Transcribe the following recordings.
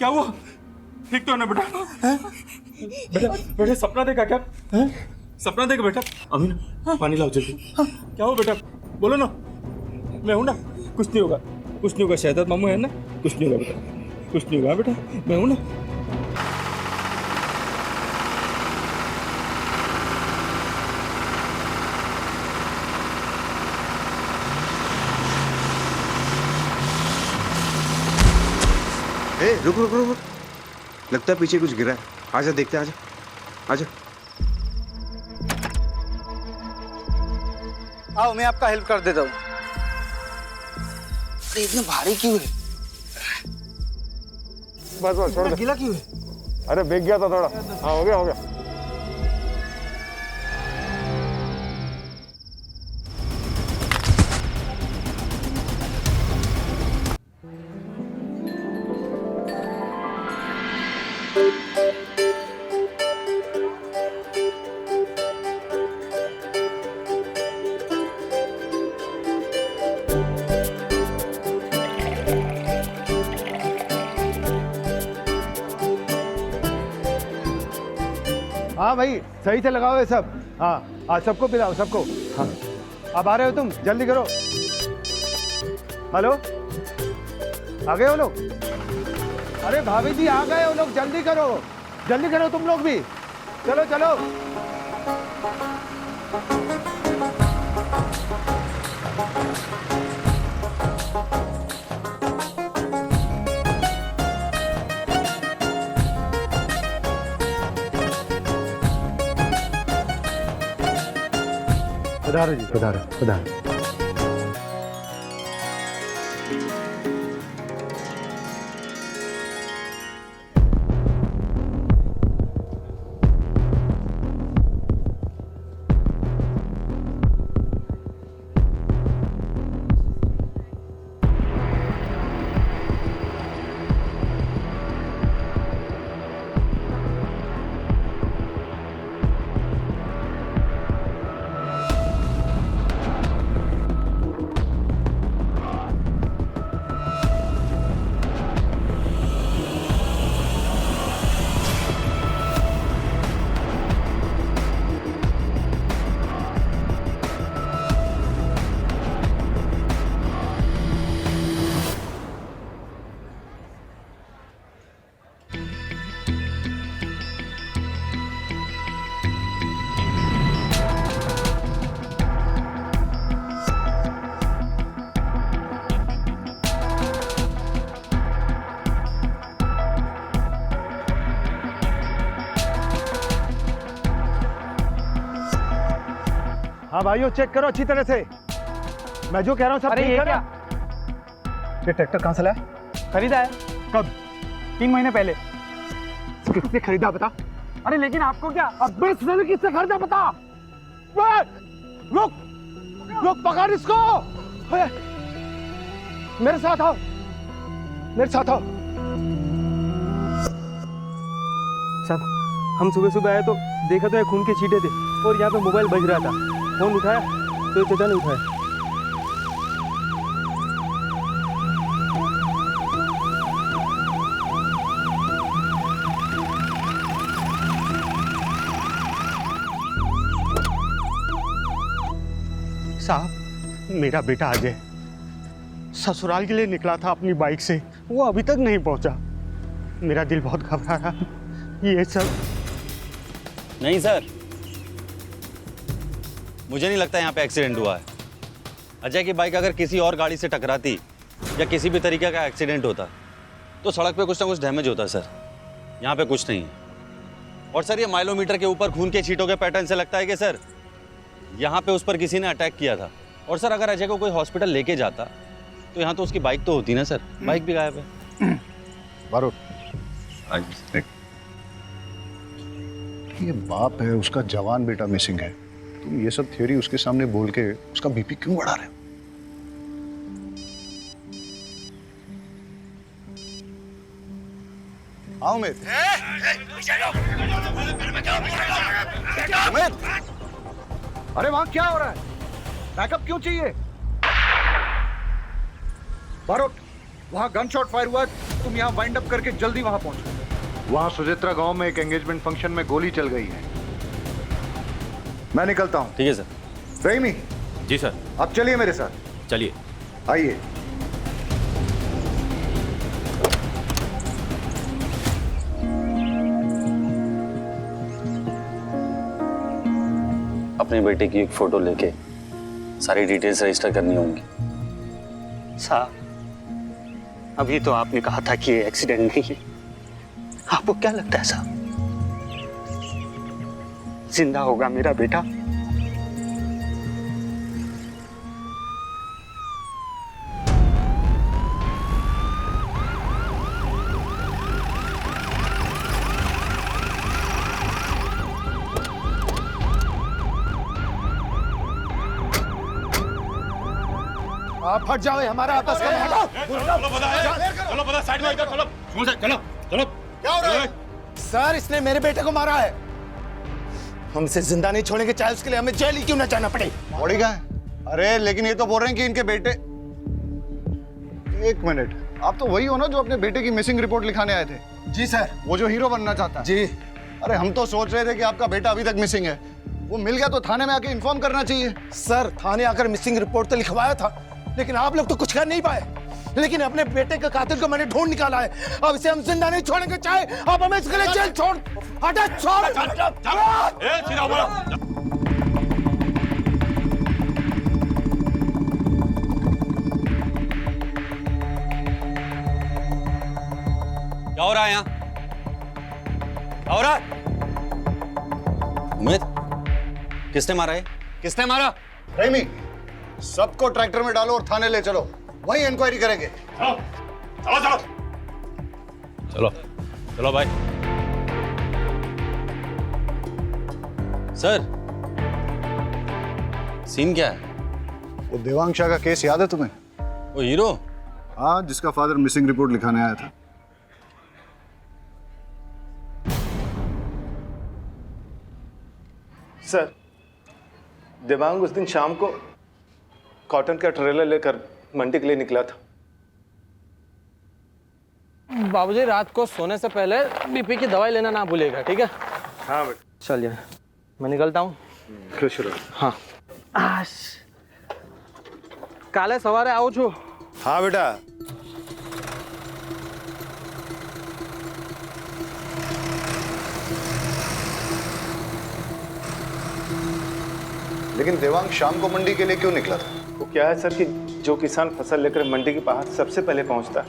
क्या हुआ? ठीक तो है ना बेटा? बेटा बेटा सपना देखा क्या? सपना देखा बेटा? अमीन पानी लाओ जल्दी। क्या हुआ बेटा? बोलो ना। मैं हूं ना, कुछ नहीं होगा, कुछ नहीं होगा। शहजाद मामू है ना, कुछ नहीं होगा बेटा, कुछ नहीं होगा बेटा, मैं हूं ना। रुक रुक रुक रुक, लगता है पीछे कुछ गिरा है। आजा देखते हैं, आजा आजा। आओ मैं आपका हेल्प कर देता हूँ। अरे इतना भारी क्यों है? बस बस छोड़ दे। गीला क्यों है? अरे भीग गया था थोड़ा। हाँ हो गया हो गया। हाँ भाई सही से लगाओ ये सब। हाँ सबको पिलाओ सबको। हाँ अब आ रहे हो तुम, जल्दी करो। हेलो आ गए हो लोग? अरे भाभी जी आ गए हो लोग, जल्दी करो तुम लोग भी। चलो चलो। पधारो जी, पधारो पधारो। हाँ भाइयों चेक करो अच्छी तरह से, मैं जो कह रहा हूँ सब ठीक है ना? ये ट्रैक्टर कहाँ से लाया? खरीदा है। कब? 3 महीने पहले। किसने खरीदा बता? अरे लेकिन आपको क्या? अब इसने किससे खरीदा बता? रुक रुक, पकड़ इसको। मेरे साथ आओ, मेरे साथ आओ। साहब हम सुबह सुबह आए तो देखा तो ये खून के छींटे थे और यहाँ पे मोबाइल बज रहा था। फोन उठाया तो ये चाचा ने उठाया। साहब मेरा बेटा अजय ससुराल के लिए निकला था अपनी बाइक से, वो अभी तक नहीं पहुंचा। मेरा दिल बहुत घबरा रहा। ये सब नहीं सर, मुझे नहीं लगता यहाँ पे एक्सीडेंट हुआ है। अजय की बाइक अगर किसी और गाड़ी से टकराती या किसी भी तरीके का एक्सीडेंट होता तो सड़क पे कुछ ना कुछ डैमेज होता सर। यहाँ पे कुछ नहीं है। और सर ये माइलोमीटर के ऊपर खून के छींटों के पैटर्न से लगता है कि सर यहाँ पे उस पर किसी ने अटैक किया था। और सर अगर अजय को कोई हॉस्पिटल लेके जाता तो यहाँ तो उसकी बाइक तो होती ना सर। बाइक भी गायब है। बारूद ये बाप है, उसका जवान बेटा मिसिंग है, तुम ये सब थ्योरी उसके सामने बोल के उसका बीपी क्यों बढ़ा रहे हो? आओ उमेद। उमेद, अरे वहां क्या हो रहा है? बैकअप क्यों चाहिए? बारूद वहाँ गन शॉट फायर हुआ, तुम यहाँ वाइंड अप करके जल्दी वहाँ पहुंचो। वहाँ सुचित्रा गांव में एक एंगेजमेंट फंक्शन में गोली चल गई है। मैं निकलता हूँ। ठीक है सर। रहीमी, जी सर। आप चलिए मेरे साथ। चलिए। आइए। अपने बेटे की एक फोटो लेके सारी डिटेल्स रजिस्टर करनी होंगी। साहब, अभी तो आपने कहा था कि ये एक्सीडेंट नहीं है। आपको क्या लगता है साहब, जिंदा होगा मेरा बेटा? आप हट जाओ, हमारा आपस का चलो बता, साइड में इधर चलो। चलो चलो। क्या हो रहा है? सर, इसने मेरे बेटे को मारा है। हम इसे जिंदा नहीं छोड़ेंगे, चाहे उसके लिए हमें जेल ही क्यों ना जाना पड़े। बॉडी कहाँ है? अरे लेकिन ये तो बोल रहे हैं कि इनके बेटे। एक मिनट, आप तो वही हो ना जो अपने बेटे की मिसिंग रिपोर्ट लिखाने आए थे? जी सर। वो जो हीरो बनना चाहता है? जी। अरे हम तो सोच रहे थे कि आपका बेटा अभी तक मिसिंग है। वो मिल गया तो थाने में आके इन्फॉर्म करना चाहिए। सर, थाने आकर मिसिंग रिपोर्ट तो लिखवाया था, लेकिन आप लोग तो कुछ कर नहीं पाए। लेकिन अपने बेटे के कातिल को मैंने ढूंढ निकाला है। अब इसे हम जिंदा नहीं छोड़ेंगे, चाहे आप हमें इसके लिए जेल छोड़। हटा, छोड़। सीधा बोलो। क्या हो रहा है यहाँ? क्या हो रहा है? उमेद, किसने मारा है? किसने मारा? रहीमी, सबको ट्रैक्टर में डालो और थाने ले चलो, वहीं इंक्वायरी करेंगे। चलो चलो चलो चलो भाई। सर, सीन क्या है? वो देवांग शाह का केस याद है तुम्हें? वो हीरो? हाँ, जिसका फादर मिसिंग रिपोर्ट लिखाने आया था। सर, देवांग उस दिन शाम को कॉटन का ट्रेलर लेकर मंडी के लिए निकला था। बाबूजी, रात को सोने से पहले बीपी की दवाई लेना ना भूलिएगा, ठीक है? हाँ बेटा। चलिए, मैं निकलता हूँ। खुश रहो। हाँ। काले सवारे आओ छो। हाँ बेटा। लेकिन देवांग शाम को मंडी के लिए क्यों निकला था? वो क्या है सर कि जो किसान फसल लेकर मंडी के बाहर सबसे पहले पहुंचता है,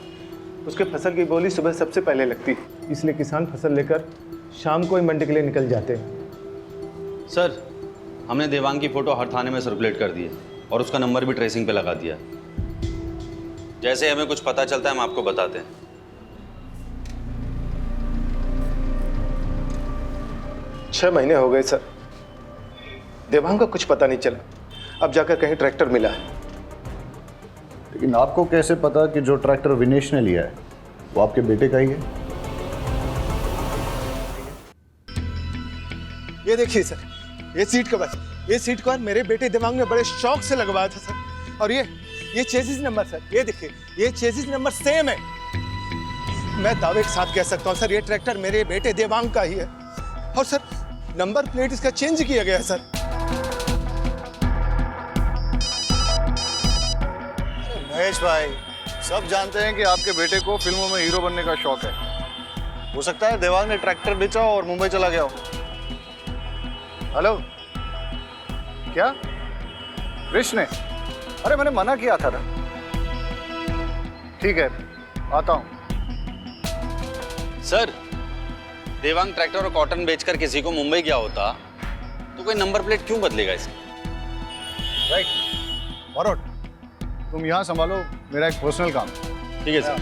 उसके फसल की बोली सुबह सबसे पहले लगती है। इसलिए किसान फसल लेकर शाम को ही मंडी के लिए निकल जाते हैं। सर, हमने देवांग की फोटो हर थाने में सर्कुलेट कर दी है और उसका नंबर भी ट्रेसिंग पे लगा दिया। जैसे हमें कुछ पता चलता है हम आपको बताते हैं। 6 महीने हो गए सर, देवांग का कुछ पता नहीं चला। अब जाकर कहीं ट्रैक्टर मिला है। लेकिन आपको कैसे पता कि जो ट्रैक्टर विनेश ने लिया है वो आपके बेटे का ही है? ये देखिए सर, ये सीट कवर, ये सीट कवर मेरे बेटे देवांग ने बड़े शौक से लगवाया था सर। और ये चेसिस नंबर सर, ये देखिए, ये चेसिस नंबर सेम है। मैं दावे के साथ कह सकता हूँ सर, ये ट्रैक्टर मेरे बेटे देवांग का ही है। और सर, नंबर प्लेट इसका चेंज किया गया है सर। महेश भाई, सब जानते हैं कि आपके बेटे को फिल्मों में हीरो बनने का शौक है। हो सकता है देवांग ने ट्रैक्टर बेचा और मुंबई चला गया हो। हेलो, क्या कृष्ण ने? अरे मैंने मना किया था ना। ठीक है, आता हूं। सर, देवांग ट्रैक्टर और कॉटन बेचकर किसी को मुंबई गया होता तो कोई नंबर प्लेट क्यों बदलेगा इसकी? राइट, बरोड, तुम यहाँ संभालो, मेरा एक पर्सनल काम है। ठीक है सर।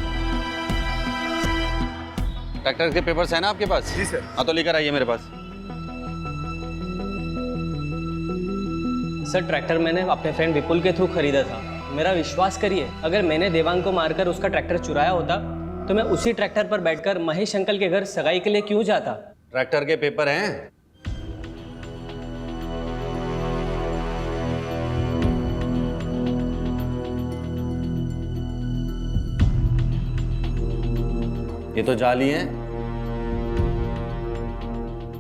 ट्रैक्टर के पेपर्स है ना आपके पास? जी सर। हाँ, तो लेकर आइए मेरे पास। सर, ट्रैक्टर मैंने अपने फ्रेंड विपुल के थ्रू खरीदा था। मेरा विश्वास करिए, अगर मैंने देवांग को मारकर उसका ट्रैक्टर चुराया होता तो मैं उसी ट्रैक्टर पर बैठकर महेश अंकल के घर सगाई के लिए क्यों जाता? ट्रैक्टर के पेपर हैं? ये तो जाली है।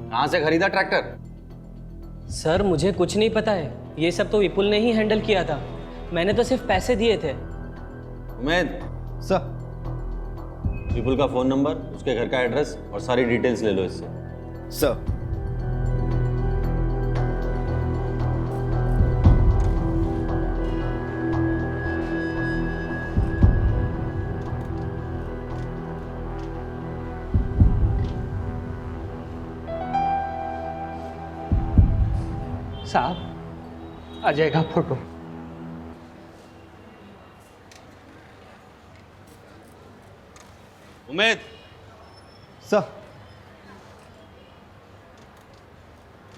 कहां से खरीदा ट्रैक्टर? सर मुझे कुछ नहीं पता है, ये सब तो विपुल ने ही हैंडल किया था, मैंने तो सिर्फ पैसे दिए थे। उमेद, सर। विपुल का फोन नंबर, उसके घर का एड्रेस और सारी डिटेल्स ले लो इससे। सर। साहब अजय का फोटो। उमेद, सर।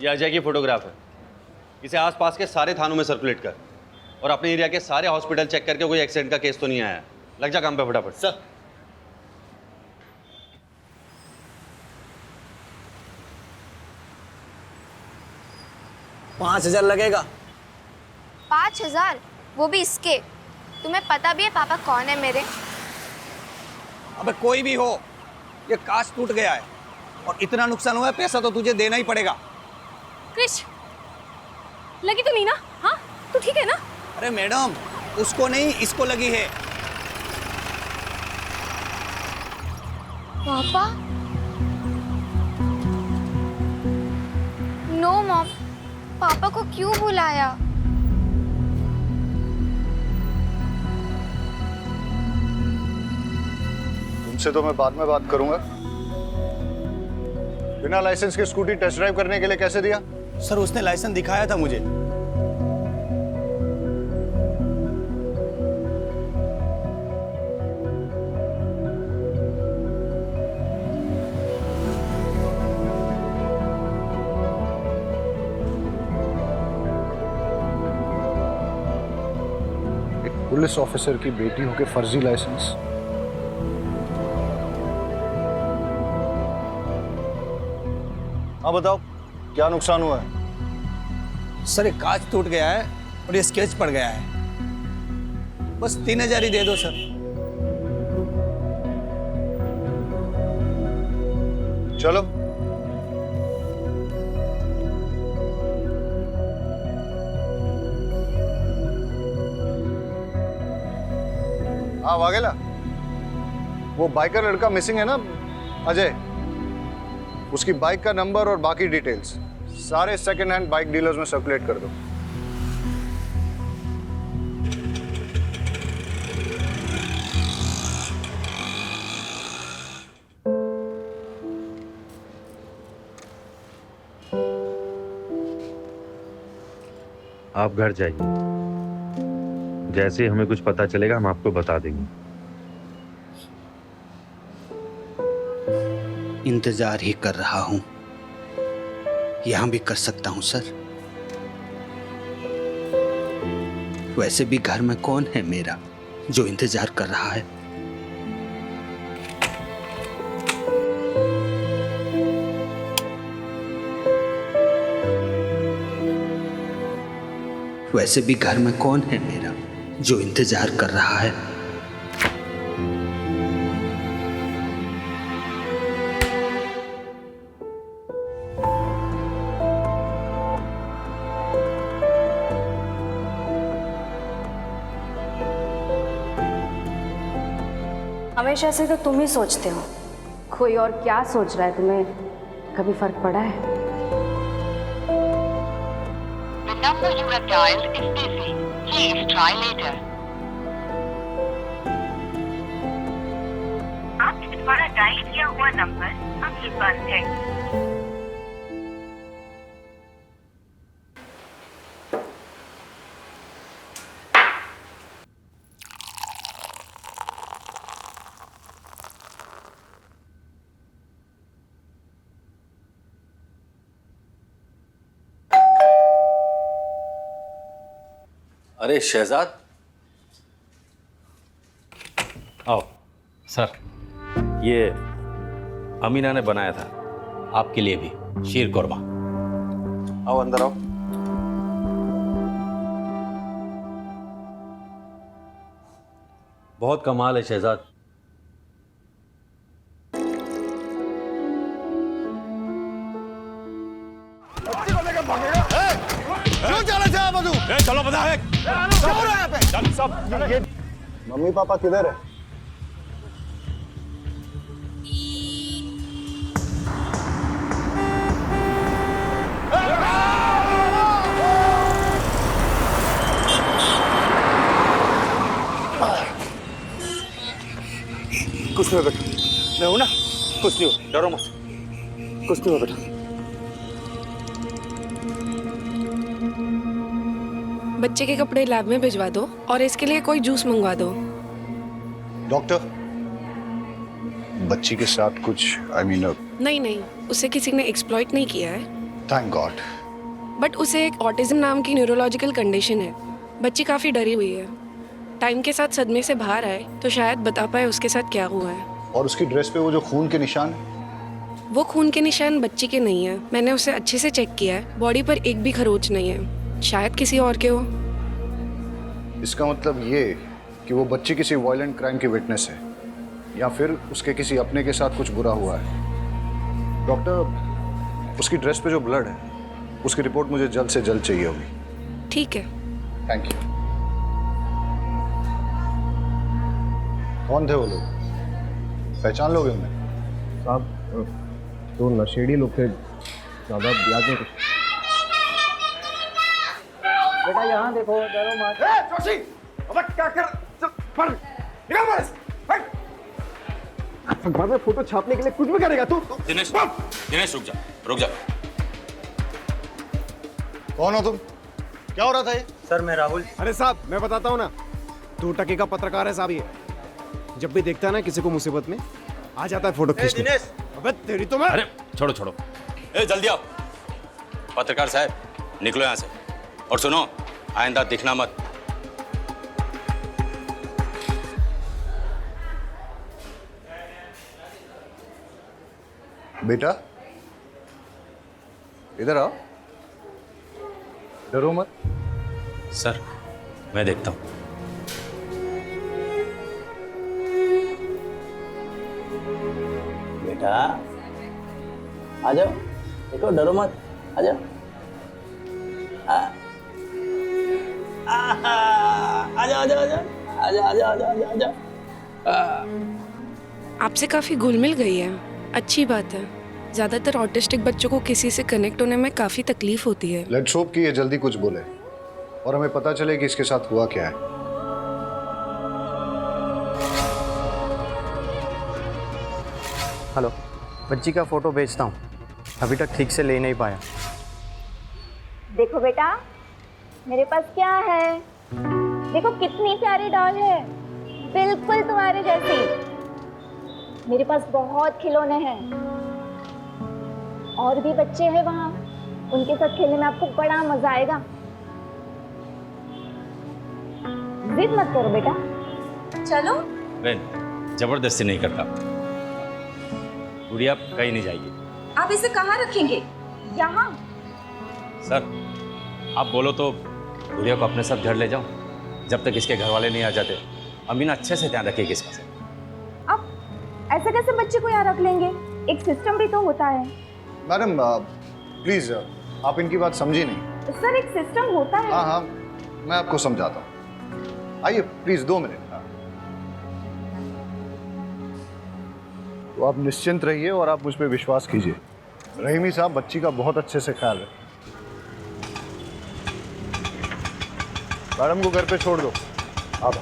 ये अजय की फोटोग्राफ है। इसे आसपास के सारे थानों में सर्कुलेट कर और अपने एरिया के सारे हॉस्पिटल चेक करके कोई एक्सीडेंट का केस तो नहीं आया। लग जा काम पे फटाफट। सर। $5,000 लगेगा। 5,000? वो भी इसके? तुम्हें पता भी है पापा कौन है मेरे? अबे कोई भी हो, ये कांच टूट गया है और इतना नुकसान हुआ है, पैसा तो तुझे देना ही पड़ेगा। क्रिश, लगी तो नहीं ना? हाँ, तू ठीक है ना? अरे मैडम, उसको नहीं, इसको लगी है। पापा? नो मॉम, पापा को क्यों बुलाया? तुमसे तो मैं बाद में बात करूंगा। बिना लाइसेंस के स्कूटी टेस्ट ड्राइव करने के लिए कैसे दिया? सर उसने लाइसेंस दिखाया था मुझे। पुलिस ऑफिसर की बेटी हो के फर्जी लाइसेंस। हाँ बताओ, क्या नुकसान हुआ है? सर एक कांच टूट गया है और ये स्केच पड़ गया है। बस 3,000 ही दे दो सर। चलो। हाँ वाघेला, वो बाइकर लड़का मिसिंग है ना, अजय, उसकी बाइक का नंबर और बाकी डिटेल्स सारे सेकंड हैंड बाइक डीलर्स में सर्कुलेट कर दो। आप घर जाइए, जैसे ही हमें कुछ पता चलेगा हम आपको बता देंगे। इंतजार ही कर रहा हूं, यहां भी कर सकता हूं सर। वैसे भी घर में कौन है मेरा जो इंतजार कर रहा है? वैसे भी घर में कौन है मेरा जो इंतजार कर रहा है? हमेशा से तो तुम ही सोचते हो, कोई और क्या सोच रहा है तुम्हें कभी फर्क पड़ा है? The number you have dialed is busy. Please try later. आपके द्वारा डायल किया हुआ नंबर अभी बंद है। अरे शहजाद, आओ। सर ये अमीना ने बनाया था आपके लिए भी शीर कोरमा। आओ अंदर आओ। बहुत कमाल है शहजाद, चलो विधायक, क्या हो रहा है यहाँ पे? चल सब ये मम्मी पापा किधर है? कुछ नहीं हो बेटा, मैं हूं ना, कुछ नहीं हो, डरो मत, कुछ नहीं हो बेटा। बच्चे के कपड़े लैब में भिजवा दो और इसके लिए कोई जूस मंगवा दो। डॉक्टर, बच्ची के साथ कुछ नहीं नहीं, उसे किसी ने एक्सप्लॉइट नहीं किया है। Thank God. बट उसे एक ऑटिज्म नाम की न्यूरोलॉजिकल कंडीशन है। बच्ची काफ़ी डरी हुई है। टाइम के साथ सदमे से बाहर आए तो शायद बता पाए उसके साथ क्या हुआ है। और उसकी ड्रेस पे वो जो खून के निशान है? वो खून के निशान बच्ची के नहीं है। मैंने उसे अच्छे से चेक किया है। बॉडी पर एक भी खरोच नहीं है। शायद किसी और के हो। इसका मतलब ये कि वो बच्ची किसी वायलेंट क्राइम की विटनेस है या फिर उसके किसी अपने के साथ कुछ बुरा हुआ है। डॉक्टर, उसकी ड्रेस पे जो ब्लड है उसकी रिपोर्ट मुझे जल्द से जल्द चाहिए होगी। ठीक है। Thank you. कौन थे वो लोग? पहचान लोगे उन्हें? साहब, तो नशेड़ी लोग थे, ज़्यादा याद नहीं कुछ। बेटा यहाँ देखो, डरो मत। जोशी, अब क्या कर? चल, पर, निकल बस, हट। अखबार में फोटो छापने के लिए कुछ भी करेगा तू? दिनेश, दिनेश रुक जा। कौन हो तुम? क्या हो रहा था ये? सर मैं राहुल। अरे साहब, मैं बताता हूँ ना, 2 टके का पत्रकार है साहब ये। जब भी देखता है ना किसी को मुसीबत में, आ जाता है फोटो खींचने। दिनेश, अबे तेरी तो मैं। अरे छोड़ो, ए जल्दी आओ। पत्रकार साहब, निकलो यहाँ से। और सुनो, आइंदा दिखना मत। बेटा, इधर आओ, डरो मत। सर, मैं देखता हूँ। बेटा आ जाओ, देखो डरो मत, आ जाओ। आ जाओ। आपसे काफ़ी घुल मिल गई है। अच्छी बात है। ज़्यादातर ऑटिस्टिक बच्चों को किसी से कनेक्ट होने में काफ़ी तकलीफ होती है। लेट्स होप कि ये जल्दी कुछ बोले और हमें पता चले कि इसके साथ हुआ क्या है। हेलो, बच्ची का फोटो भेजता हूँ, अभी तक ठीक से ले नहीं पाया। देखो बेटा, मेरे पास क्या है, देखो कितनी प्यारी डॉल है, बिल्कुल तुम्हारे जैसी। मेरे पास बहुत खिलौने हैं और भी बच्चे हैं वहाँ, उनके साथ खेलने में आपको बड़ा मजा आएगा। जिद मत करो बेटा, चलो। बहन, जबरदस्ती नहीं करता। गुड़िया कहीं नहीं जाएगी। आप इसे कहाँ रखेंगे? यहाँ। सर, आप बोलो तो गुड़िया को अपने साथ घर ले जाऊं, जब तक इसके घर वाले नहीं आ जाते। अमीना अच्छे से ध्यान रखिएगा इसका। अब ऐसे कैसे बच्चे को यहाँ रख लेंगे? एक सिस्टम भी तो होता है। मैडम, प्लीज आप इनकी बात समझी नहीं। सर, एक सिस्टम होता है। हाँ, मैं आपको समझाता हूँ। आइए प्लीज, 2 मिनट। तो आप निश्चिंत रहिए और आप मुझ पर विश्वास कीजिए। रहीमी साहब बच्ची का बहुत अच्छे से ख्याल रखें। मैडम को घर पे छोड़ दो। आप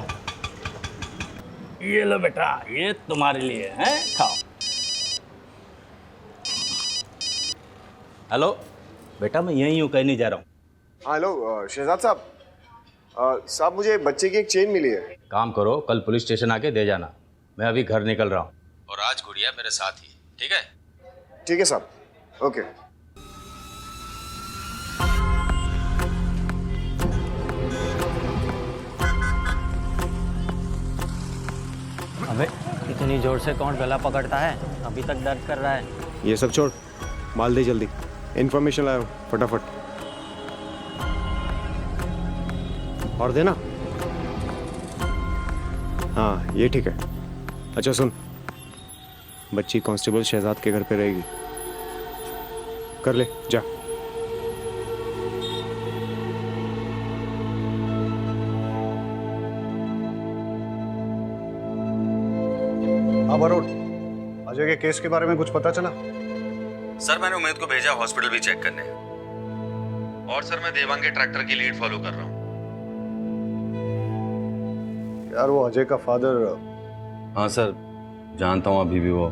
ये लो बेटा, ये तुम्हारे लिए है, खाओ। हेलो बेटा, मैं यहीं हूँ, कहीं नहीं जा रहा हूँ। हेलो शहजाद साहब, साहब मुझे बच्चे की एक चेन मिली है। काम करो, कल पुलिस स्टेशन आके दे जाना। मैं अभी घर निकल रहा हूँ और आज गुड़िया मेरे साथ ही, ठीक है? ठीक है साहब, ओके। अबे इतनी जोर से कौन गला पकड़ता है? अभी तक दर्द कर रहा है। ये सब छोड़, माल दे जल्दी। इन्फॉर्मेशन लाओ फटाफट। और देना। हाँ, ये ठीक है। अच्छा सुन, बच्ची कांस्टेबल शहजाद के घर पे रहेगी। कर ले, जा। के केस के बारे में कुछ पता चला? सर मैंने उमेद को भेजा हॉस्पिटल भी चेक करने, और सर मैं देवांग के ट्रैक्टर की लीड फॉलो कर रहा हूँ। यार वो अजय का फादर। हाँ सर जानता हूँ अभी भी वो।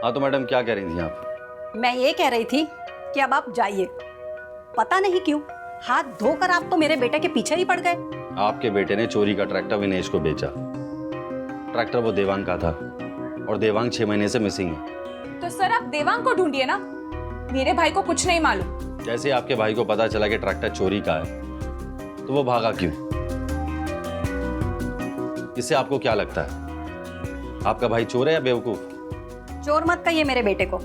हाँ तो मैडम क्या कह रही थी आप? मैं ये कह रही थी कि अब आप जाइए। पता नहीं क्यों हाथ धोकर आप तो मेरे बेटे के पीछे ही पड़ गए। आपके बेटे ने चोरी का ट्रैक्टर विनेश को बेचा। ट्रैक्टर वो देवांग का था और देवांग 6 महीने से मिसिंग है। तो सर आप देवांग को ढूंढिए ना, मेरे भाई को कुछ नहीं मालूम। जैसे आपके भाई को पता चला कि ट्रैक्टर चोरी का है तो वो भागा क्यों? इससे आपको क्या लगता है, आपका भाई चोर है या बेवकूफ? चोर मत कहिए मेरे बेटे को,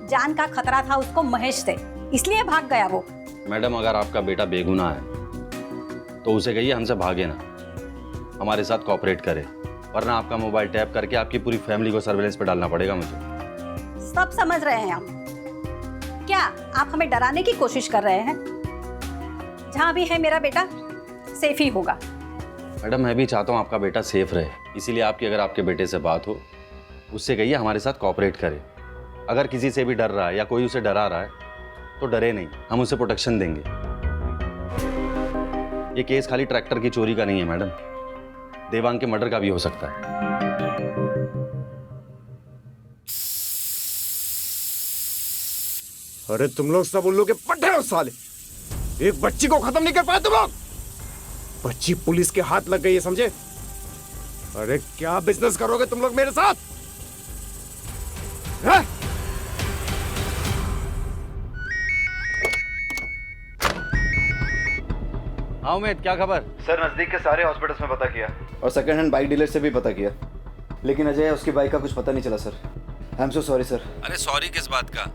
जान का खतरा था उसको महेश से, इसलिए भाग गया वो। मैडम अगर आपका बेटा बेगुनाह है तो उसे कहिए हमसे भागे ना, हमारे साथ कोऑपरेट करे, वरना आपका मोबाइल टैप करके आपकी पूरी फैमिली को सर्विलेंस पे डालना पड़ेगा मुझे। सब समझ रहे हैं हम। क्या आप हमें डराने की कोशिश कर रहे हैं? जहां भी है मेरा बेटा सेफ ही होगा। मैडम मैं भी चाहता हूँ आपका बेटा सेफ रहे, इसीलिए आपकी अगर आपके बेटे से बात हो उससे कहिए हमारे साथ कोऑपरेट करे। अगर किसी से भी डर रहा है या कोई उसे डरा रहा है तो डरे नहीं, हम उसे प्रोटेक्शन देंगे। ये केस खाली ट्रैक्टर की चोरी का नहीं है मैडम, देवांग के मर्डर का भी हो सकता है। अरे तुम लोग सब उल्लू के पट्टे हो साले, एक बच्ची को खत्म नहीं कर पाए तुम लोग। बच्ची पुलिस के हाथ लग गई है समझे? अरे क्या बिजनेस करोगे तुम लोग मेरे साथ? है? हाँ उमेद क्या खबर? सर नजदीक के सारे हॉस्पिटल्स में पता किया और सेकंड हैंड बाइक डीलर से भी पता किया, लेकिन अजय उसकी बाइक का कुछ पता नहीं चला sir. I am so sorry sir. अरे सॉरी किस बात का?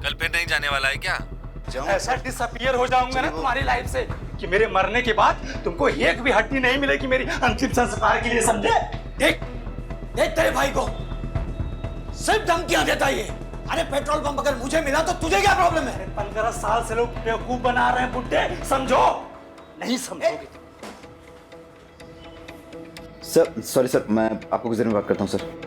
कल फिर नहीं जाने वाला है क्या? ऐसा डिसअपीयर हो जाऊंगा ना तुम्हारी लाइफ से कि मेरे मरने के बाद तुमको एक भी हड्डी नहीं मिलेगी मेरी अंतिम संस्कार के लिए, समझे? देख देख तेरे भाई को सिर्फ धमकियां देता ये। अरे पेट्रोल पंप अगर मुझे मिला तो तुझे क्या प्रॉब्लम है? 15 साल से लोग बेवकूफ बना रहे हैं बुड्ढे, समझो? नहीं समझोगे। सर सॉरी सर, मैं आपको कुछ देर में बात करता हूँ सर।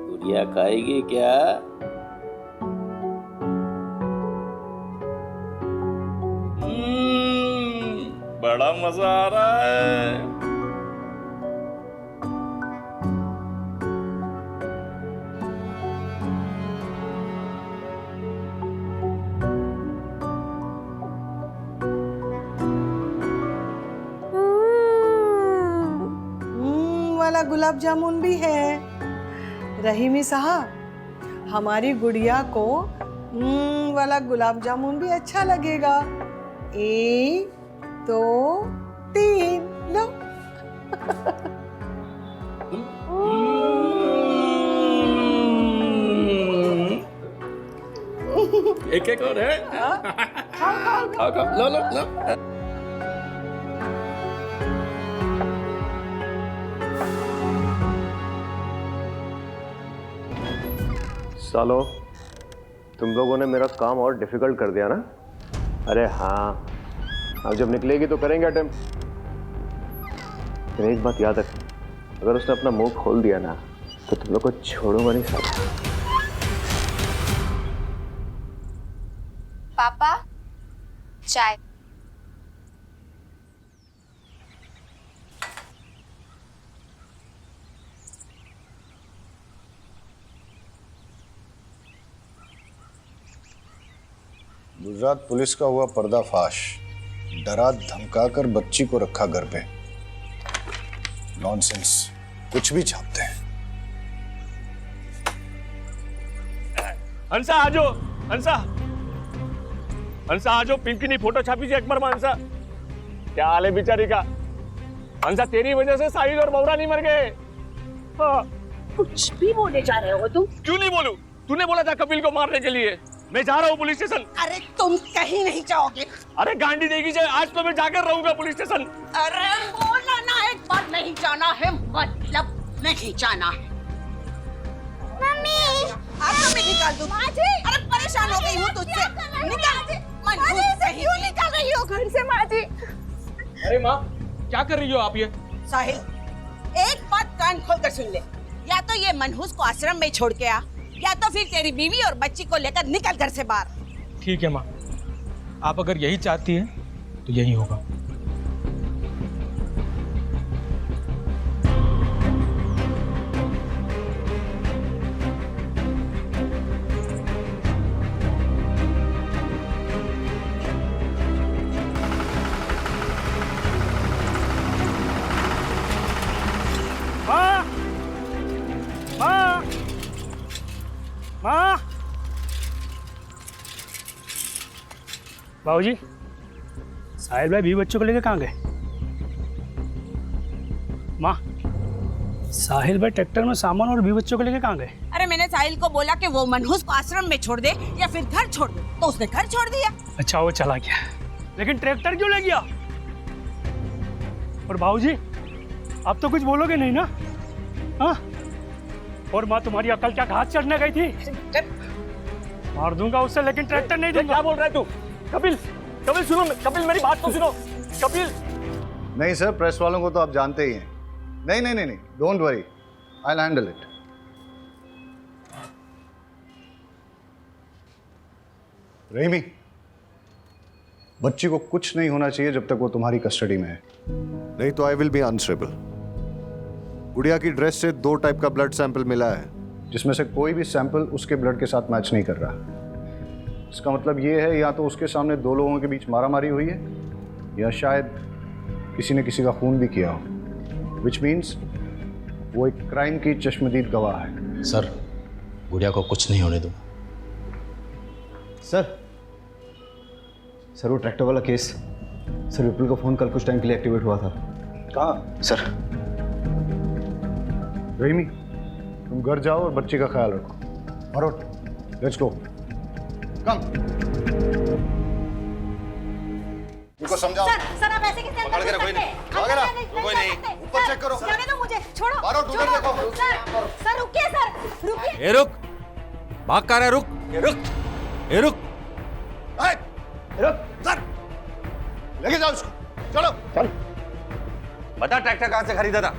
गुड़िया खाएगी क्या? बड़ा मजा आ रहा है। वाला गुलाब जामुन भी है। रहीमी साहब, हमारी गुड़िया को वाला गुलाब जामुन भी अच्छा लगेगा। 1 2 3 लो। एक एक और है। खाओ खाओ, लो लो लो। सालो, तुम लोगों ने मेरा काम और डिफिकल्ट कर दिया ना? अरे हाँ, अब जब निकलेगी तो करेंगे अटेम्प्ट। लेकिन एक बात याद रख, अगर उसने अपना मुंह खोल दिया ना तो तुम लोग को छोड़ूंगा नहीं साला। पापा चाय। गुजरात पुलिस का हुआ पर्दाफाश, डरा धमकाकर बच्ची को रखा घर पे। नॉनसेंस, कुछ भी छापते हैं। हंसा आजो, हंसा हंसा आजो, पिंकी फोटो छापी थी अकबर में। हंसा क्या हाल है बेचारी का? हंसा तेरी वजह से साहिद और बौरा नहीं मर गए। हाँ, कुछ भी बोले जा रहे हो तुम। क्यों नहीं बोलूं? तूने बोला था कपिल को मारने के लिए। मैं जा रहा हूँ पुलिस स्टेशन। अरे तुम कहीं नहीं जाओगे। अरे गांडी देगी जाए, आज तो मैं जाकर रहूंगा पुलिस स्टेशन। अरे बोला ना एक बार नहीं जाना है, मतलब नहीं जाना है। मम्मी आपको मैं निकाल दूँ। अरे परेशान हो गई हूँ तुझसे। निकाल। क्यों निकाल रही हो घर से माँ जी? अरे माँ क्या कर रही हो आप ये? साहिल एक बात कान खोल कर सुन ले, या तो ये मनहूस को आश्रम में छोड़ के आ, या तो फिर तेरी बीवी और बच्ची को लेकर निकल घर से बाहर। ठीक है माँ, आप अगर यही चाहती हैं तो यही होगा। बाबूजी, साहिल भाई 20 बच्चों को लेकर कहाँ गए? माँ, साहिल भाई ट्रैक्टर में सामान और 20 बच्चों को लेकर कहाँ गए? अरे मैंने साहिल को बोला कि वो मनहूस को आश्रम में छोड़ दे या फिर घर छोड़ दे, तो उसने घर छोड़ दिया। अच्छा वो चला गया, लेकिन ट्रैक्टर क्यों ले गया? और बाबूजी, आप तो कुछ बोलोगे नहीं ना? हाँ? और माँ तुम्हारी अकल क्या घास चढ़ने गई थी? मार दूंगा उससे, लेकिन ट्रैक्टर नहीं दूंगा। क्या बोल रहा है तू? कपिल, कपिल सुनो, कपिल मेरी बात तो सुनो। कपिल नहीं सर, प्रेस वालों को तो आप जानते ही हैं। नहीं नहीं नहीं नहीं, don't worry, I will handle it. Rahimi, बच्ची को कुछ नहीं होना चाहिए जब तक वो तुम्हारी कस्टडी में है। नहीं तो आई विल बी आंसरेबल। गुड़िया की ड्रेस से 2 टाइप का ब्लड सैंपल मिला है, जिसमें से कोई भी सैंपल उसके ब्लड के साथ मैच नहीं कर रहा। इसका मतलब ये है या तो उसके सामने 2 लोगों के बीच मारामारी हुई है, या शायद किसी ने किसी का खून भी किया हो, विच मीन्स वो एक क्राइम की चश्मदीद गवाह है। सर, गुड़िया को कुछ नहीं होने दूंगा। सर वो ट्रैक्टर वाला केस, सर विपुल का फोन कल कुछ टाइम के लिए एक्टिवेट हुआ था। कहाँ? सर रहीमी, तुम घर जाओ और बच्चे का ख्याल रखो। Marot, let's go. कम। इनको समझाओ। सर आप ऐसे कैसे पकड़ के रखो इन्हें। वगैरह कोई नहीं, ऊपर चेक करो। जाने दो मुझे, छोड़ो। मरोट, उधर देखो। सर रुकिए, सर रुकिए। ए रुक, भाग कर रहा है, रुक। ये रुक, ए रुक, रुक, सर लेके जाओ उसको। चलो चल। बता ट्रैक्टर कहाँ से खरीदा था?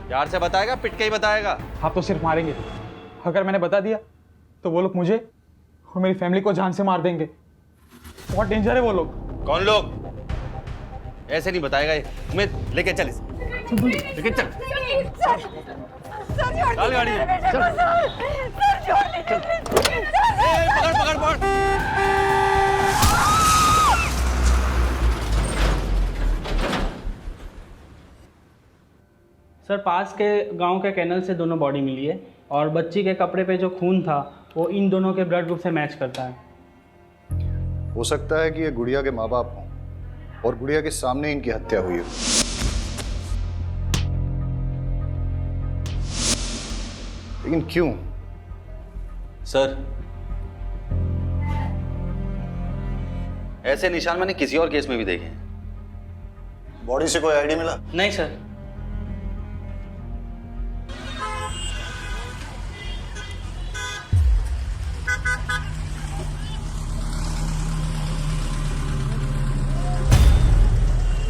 प्यार से बताएगा, पिट के ही बताएगा? आप तो सिर्फ मारेंगे। अगर मैंने बता दिया तो वो लोग मुझे और मेरी फैमिली को जान से मार देंगे। बहुत डेंजर है वो लोग। कौन लोग? ऐसे नहीं बताएगा ये। उमेद, लेके चल इसे। लेके चल। चल गाड़ी में। चल। पकड़ पकड़ पकड़। सर पास के गांव के कैनल से दोनों बॉडी मिली है, और बच्ची के कपड़े पे जो खून था वो इन दोनों के ब्लड ग्रुप से मैच करता है। हो सकता है कि ये गुड़िया के माँ बाप हों और गुड़िया के सामने इनकी हत्या हुई हो। लेकिन क्यों? सर, ऐसे निशान मैंने किसी और केस में भी देखे हैं। बॉडी से कोई आईडी मिला? नहीं सर।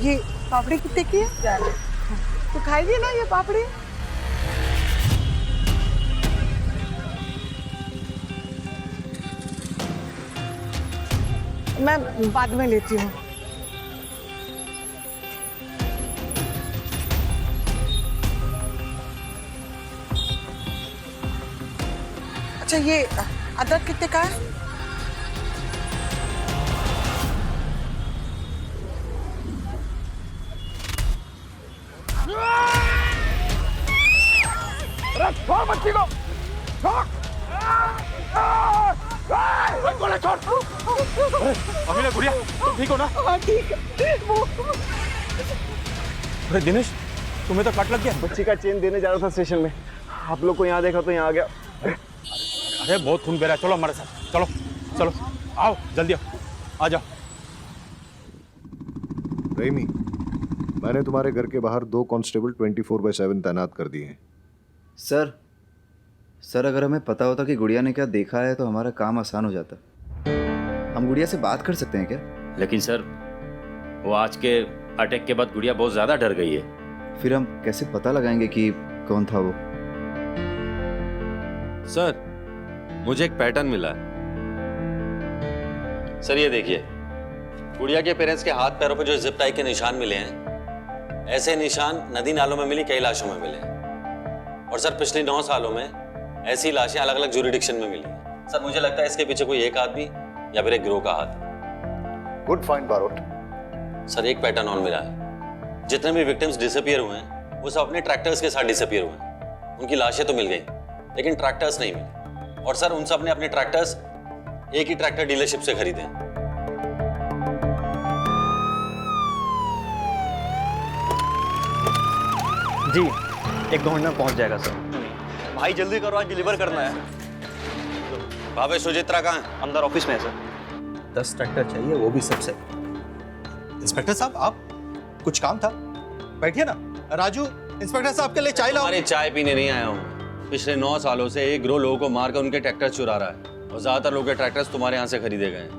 ये पापड़ी कितने की है? तो खाइए ना ये पापड़ी। मैं बाद में लेती हूँ। अच्छा ये अदरक कितने का है? छोड़ बच्ची को, छोड़। छोड़। अमीना, गुड़िया, तुम ठीक हो ना? हाँ ठीक है। अरे दिनेश, तुम्हें तो कट लग गया। बच्ची का चेन देने जा रहा था स्टेशन में, आप लोग को यहाँ देखा तो यहाँ आ गया। अरे बहुत खून बह रहा है, चलो हमारे साथ, चलो चलो आओ जल्दी आओ, आ जाओ। रहीमी, मैंने तुम्हारे घर के बाहर 2 कांस्टेबल 24/7 तैनात कर दिए हैं। सर अगर हमें पता होता कि गुड़िया ने क्या देखा है तो हमारा काम आसान हो जाता। हम गुड़िया से बात कर सकते हैं क्या? लेकिन सर वो आज के अटैक के बाद गुड़िया बहुत ज़्यादा डर गई है। फिर हम कैसे पता लगाएंगे कि कौन था वो? सर मुझे एक पैटर्न मिला है। सर ये देखिए, गुड़िया के पेरेंट्स के हाथ पैरों पे जो जिप टाई के निशान मिले हैं, ऐसे निशान नदी नालों में मिली कई लाशों में मिले हैं। और सर पिछले 9 सालों में ऐसी लाशें अलग अलग ज्यूरिडिक्शन में मिली हैं। सर मुझे लगता है इसके पीछे कोई एक आदमी या फिर एक गिरोह का हाथ है। Good find Barot. सर एक पैटर्न और मिला है, जितने भी विक्टिम्स डिसअपियर हुए हैं वो सब अपने ट्रैक्टर्स के साथ डिसअपियर हुए हैं। उनकी लाशें तो मिल गई लेकिन ट्रैक्टर्स नहीं मिले। और सर उन सब ने अपने ट्रैक्टर्स एक ही ट्रैक्टर डीलरशिप से खरीदे हैं। जी 1-2 मिनट में पहुंच जाएगा सर। भाई जल्दी करो, आज डिलीवर करना है। भावे सुचित्रा कहाँ है? अंदर ऑफिस में है सर। 10 ट्रैक्टर चाहिए, वो भी सबसे। इंस्पेक्टर साहब आप, कुछ काम था? बैठिए ना। राजू, इंस्पेक्टर साहब के लिए चाय लाओ। अरे चाय पीने नहीं आया हूँ। पिछले 9 सालों से एक गिरोह लोगों को मारकर उनके ट्रैक्टर चुरा रहा है और ज्यादातर लोगों के ट्रैक्टर्स तुम्हारे यहाँ से खरीदे गए हैं।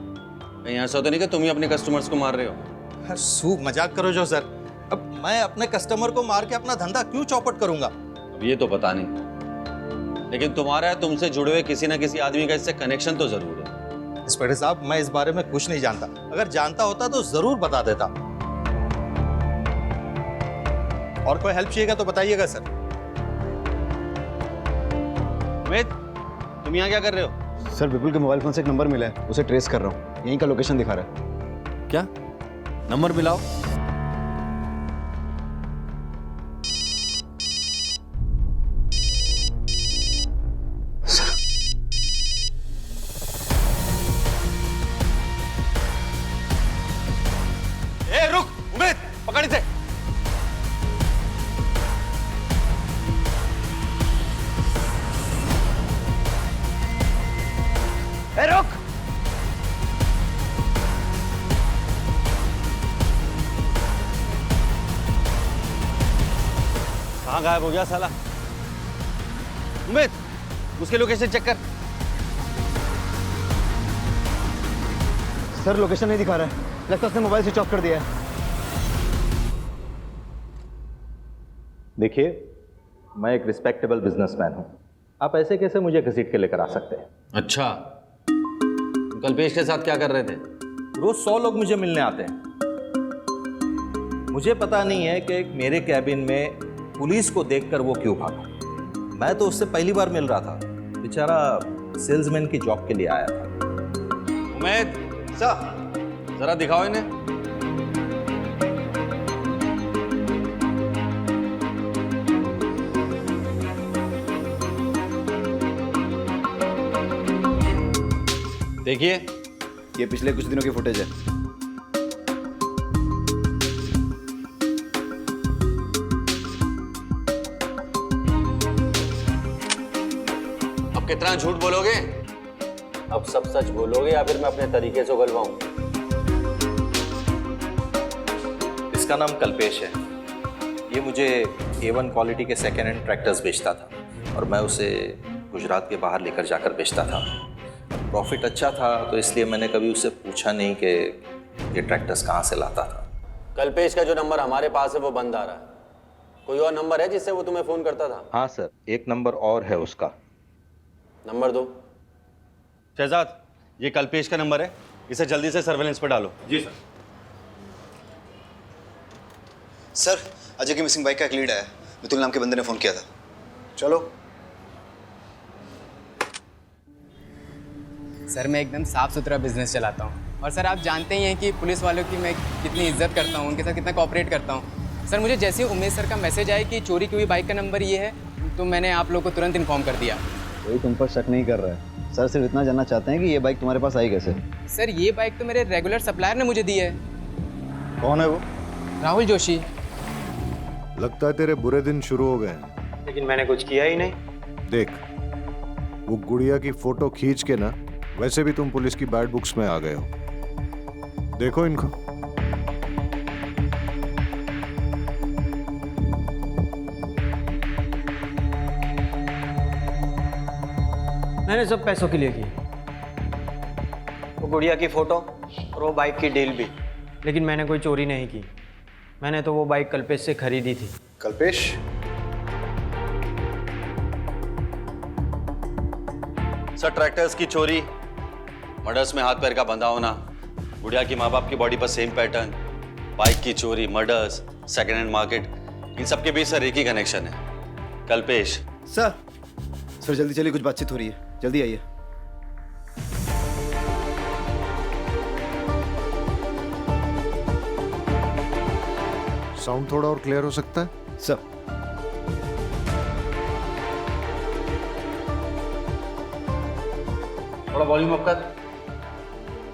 कहीं ऐसा तो नहीं कि तुम ही अपने कस्टमर्स को मार रहे हो? सूप मजाक करो जो सर। अब मैं अपने कस्टमर को मार के अपना धंधा क्यों चौपट करूंगा? अब ये तो पता नहीं, लेकिन तुम्हारा तुमसे जुड़े हुए किसी ना किसी आदमी का इससे कनेक्शन तो जरूर है। इंस्पेक्टर साहब मैं इस बारे में कुछ नहीं जानता, अगर जानता होता तो जरूर बता देता। और कोई हेल्प चाहिएगा तो बताइएगा सर। अमित, तुम यहाँ क्या कर रहे हो? सर विपुल के मोबाइल फोन से एक नंबर मिला है, उसे ट्रेस कर रहा हूँ। यहीं का लोकेशन दिखा रहा है। क्या नंबर मिलाओ? रुक उमेद, पकड़ इसे। रुक। कहाँ गायब हो गया साला? उमेद, उसके लोकेशन चेक कर। सर लोकेशन नहीं दिखा रहा है, लगता है उसने मोबाइल स्विच ऑफ कर दिया है। देखिए, मैं एक रिस्पेक्टेबल बिजनेसमैन हूं, आप ऐसे कैसे मुझे घसीट के लेकर आ सकते हैं? अच्छा, कल्पेश के साथ क्या कर रहे थे? रोज 100 लोग मुझे मिलने आते हैं। मुझे पता नहीं है कि मेरे कैबिन में पुलिस को देखकर वो क्यों भागा। मैं तो उससे पहली बार मिल रहा था, बेचारा सेल्समैन की जॉब के लिए आया था। उमेद सर, जरा दिखाओ इन्हें। देखिए, ये पिछले कुछ दिनों की फुटेज है। अब कितना झूठ बोलोगे? अब सब सच बोलोगे या फिर मैं अपने तरीके से उगलवाऊं? इसका नाम कल्पेश है। ये मुझे A1 क्वालिटी के सेकेंड हैंड ट्रैक्टर्स बेचता था और मैं उसे गुजरात के बाहर लेकर जाकर बेचता था। प्रॉफिट अच्छा था तो इसलिए मैंने कभी उससे पूछा नहीं कि ये ट्रैक्टर्स कहाँ से लाता था। कल्पेश का जो नंबर हमारे पास है वो बंद आ रहा है। कोई और नंबर है जिससे वो तुम्हें फोन करता था? हाँ सर, एक नंबर और है उसका। नंबर दो। शहजाद, ये कल्पेश का नंबर है, इसे जल्दी से सर्वेलेंस पर डालो। जी सर। सर अजय की मिसिंग बाइक का एक लीड आया, मितुल नाम के बंदे ने फोन किया था। चलो। सर मैं एकदम साफ सुथरा बिजनेस चलाता हूँ और सर आप जानते ही हैं कि पुलिस वालों की मैं कितनी इज्जत करता हूँ, उनके साथ कितना कोऑपरेट करता हूँ। सर मुझे जैसे ही उमेश सर का मैसेज आया कि चोरी की हुई बाइक का नंबर ये है तो मैंने आप लोग को तुरंत इन्फॉर्म कर दिया। कोई तुम पर शक नहीं कर रहा है, सर सिर्फ इतना जानना चाहते हैं कि ये बाइक तुम्हारे पास आई कैसे? सर ये बाइक तो मेरे रेगुलर सप्लायर ने मुझे दी है। कौन है वो? राहुल जोशी। लगता है तेरे बुरे दिन शुरू हो गए हैं। लेकिन मैंने कुछ किया ही नहीं। देख, वो गुड़िया की फोटो खींच के ना, वैसे भी तुम पुलिस की बैड बुक्स में आ गए हो। देखो इनको। मैंने सब पैसों के लिए की, वो गुड़िया की फोटो और वो बाइक की डील भी। लेकिन मैंने कोई चोरी नहीं की। मैंने तो वो बाइक कल्पेश से खरीदी थी। कल्पेश? सर, ट्रैक्टर्स की चोरी, मर्डर्स में हाथ पैर का बंधा होना, गुड़िया की माँ बाप की बॉडी पर सेम पैटर्न, बाइक की चोरी, मर्डर्स, सेकेंड हैंड मार्केट, इन सब के बीच सर एक ही कनेक्शन है, कल्पेश। सर जल्दी चलिए, कुछ बातचीत हो रही है, जल्दी आइए। साउंड थोड़ा और क्लियर हो सकता है सर? थोड़ा वॉल्यूम अप कर।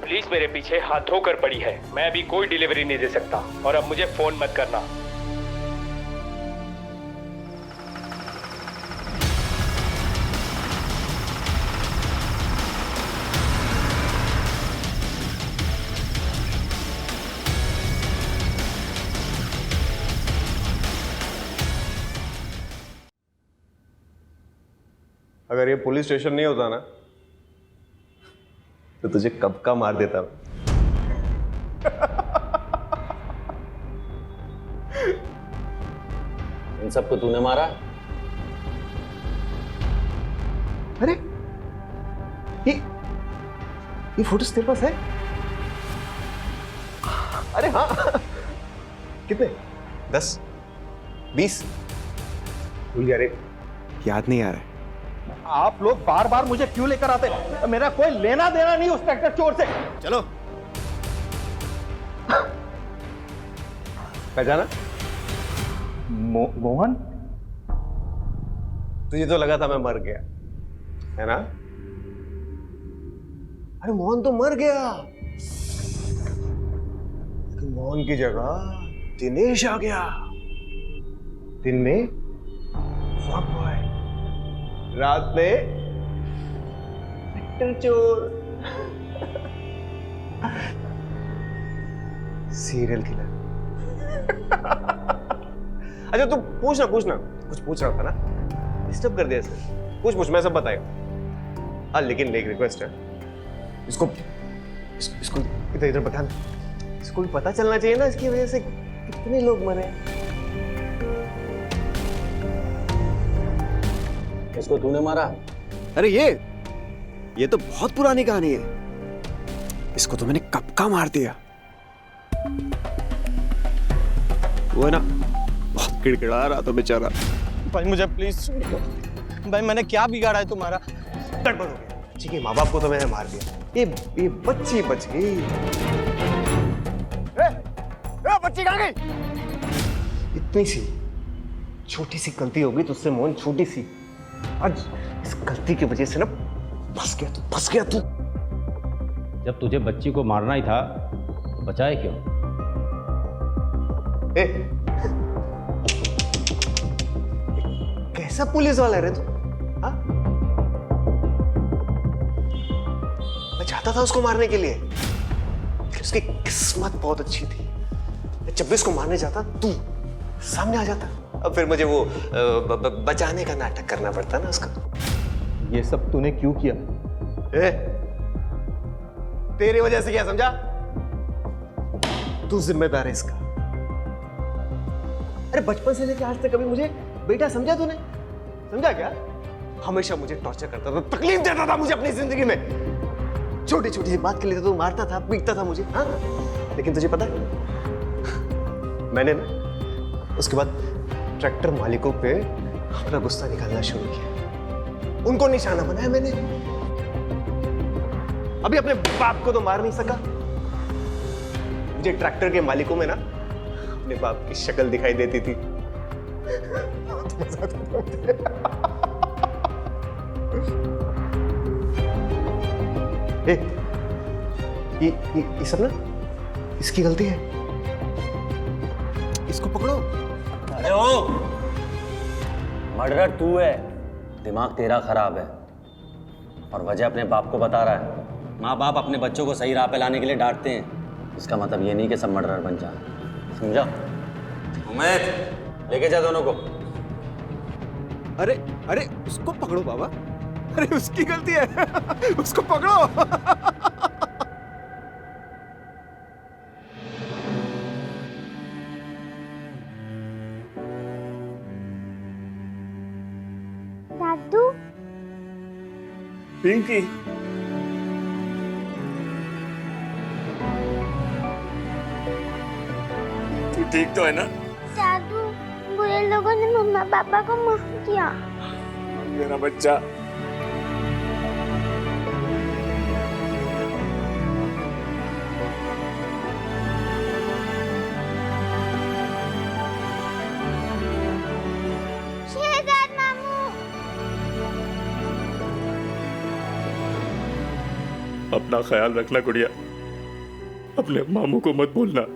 पुलिस मेरे पीछे हाथ धोकर पड़ी है। मैं अभी कोई डिलीवरी नहीं दे सकता और अब मुझे फोन मत करना। अगर ये पुलिस स्टेशन नहीं होता ना, तो तुझे कब का मार देता। इन सबको तूने मारा? अरे ये फोटोज तेरे पास है? अरे हाँ। कितने? 10 20? भूल गया रे, याद नहीं आ रहा है। आप लोग बार बार मुझे क्यों लेकर आते हैं? मेरा कोई लेना देना नहीं उस ट्रैक्टर चोर से। चलो। पहचाना? मोहन? तुझे तो लगा था मैं मर गया, है ना? अरे मोहन तो मर गया, लेकिन मोहन की जगह दिनेश आ गया। दिन में फ्रॉड बॉय, रात में ट्रैक्टर चोर, सीरियल किलर। अच्छा तू पूछना कुछ पूछ रहा था ना, डिस्टर्ब कर दिया सर। पूछ मैं सब बताएगा। हाँ लेकिन एक रिक्वेस्ट है, इसको इधर बताना। इसको भी पता चलना चाहिए ना, इसकी वजह से कितने लोग मरे। इसको तूने मारा? अरे ये तो बहुत पुरानी कहानी है। इसको तो मैंने कब का मार दिया। वो है ना, बहुत किड़किड़ा रहा था बेचारा। भाई मुझे प्लीज, भाई मैंने क्या बिगाड़ा है तुम्हारा? गड़बड़ हो गया। बच्ची के माँ बाप को तो मैंने मार दिया, ये बच्ची बच गई। बच्ची कहाँ गई? इतनी सी छोटी सी गलती होगी तुझसे मोहन, छोटी सी। आज इस गलती की वजह से ना फंस गया तू। जब तुझे बच्ची को मारना ही था तो बचाए क्यों? कैसा पुलिस वाला है रे तू? हाँ? मैं चाहता था उसको मारने के लिए, लेकिन उसकी किस्मत बहुत अच्छी थी। जब भी उसको मारने जाता तू सामने आ जाता, अब फिर मुझे वो बचाने का नाटक करना पड़ता ना उसका। ये सब तूने क्यों किया? तेरी वजह से क्या समझा? तू जिम्मेदार है इसका। अरे बचपन से लेकर आज तक कभी मुझे बेटा समझा तूने? समझा क्या? हमेशा मुझे टॉर्चर करता था, तकलीफ देता था मुझे अपनी जिंदगी में। छोटी छोटी सी बात के लिए तो मारता था, पीटता था मुझे। हाँ लेकिन तुझे पता है, मैंने ना उसके बाद ट्रैक्टर मालिकों पे अपना गुस्सा निकालना शुरू किया। उनको निशाना बनाया मैंने। अभी अपने बाप को तो मार नहीं सका, मुझे ट्रैक्टर के मालिकों में ना अपने बाप की शक्ल दिखाई देती थी। तो मजा आता था मुझे। ये सब ना इसकी गलती है। इसको पकड़ो। अरे ओ, मर्डरर तू है, दिमाग तेरा खराब है और वजह अपने बाप को बता रहा है। माँ बाप अपने बच्चों को सही राह पे लाने के लिए डांटते हैं, इसका मतलब ये नहीं कि सब मर्डरर बन जाए, समझा? उमेद, लेके जा दोनों को। अरे अरे उसको पकड़ो बाबा, अरे उसकी गलती है उसको पकड़ो। दादू पिंकी, तू ठीक तो है ना? दादू बुरे लोगों ने मम्मा पापा को मार दिया। मेरा बच्चा। शहजाद मामू, अपना ख्याल रखना गुड़िया, अपने मामू को मत भूलना।